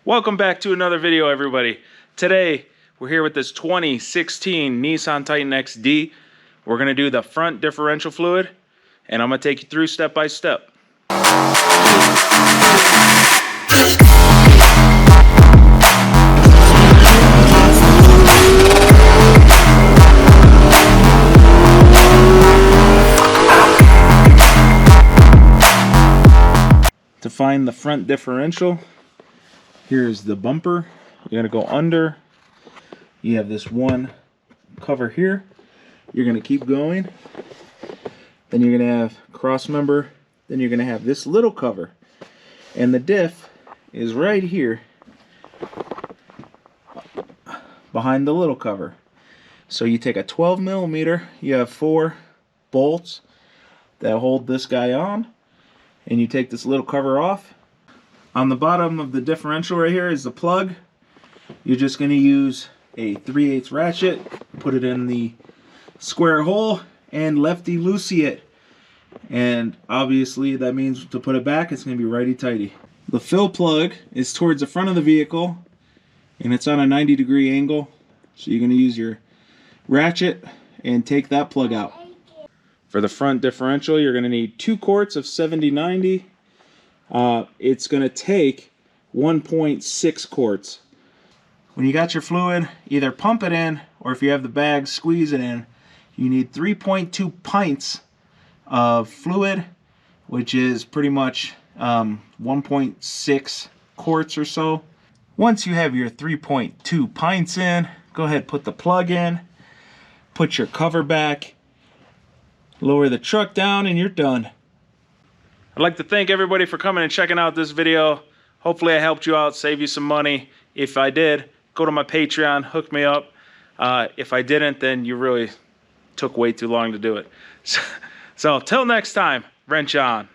Welcome back to another video, everybody. Today we're here with this 2016 Nissan Titan XD. We're going to do the front differential fluid, and I'm going to take you through step by step. To find the front differential, here's the bumper. You're going to go under. You have this one cover here. You're going to keep going. Then you're going to have cross member. Then you're going to have this little cover. And the diff is right here behind the little cover. So you take a 12 millimeter. You have 4 bolts that hold this guy on. And you take this little cover off. On the bottom of the differential right here is the plug. You're just going to use a 3/8 ratchet, put it in the square hole, and lefty-loosey it. And obviously that means to put it back, it's going to be righty-tighty. The fill plug is towards the front of the vehicle, and it's on a 90-degree angle. So you're going to use your ratchet and take that plug out. For the front differential, you're going to need 2 quarts of 70/90. It's going to take 1.6 quarts. When you got your fluid, either pump it in, or if you have the bag, squeeze it in. You need 3.2 pints of fluid, which is pretty much 1.6 quarts or so. Once you have your 3.2 pints in, go ahead, put the plug in, put your cover back, lower the truck down, and you're done. I'd like to thank everybody for coming and checking out this video. Hopefully I helped you out, save you some money. If I did, go to my Patreon, hook me up. If I didn't, then you really took way too long to do it. So till next time, wrench on.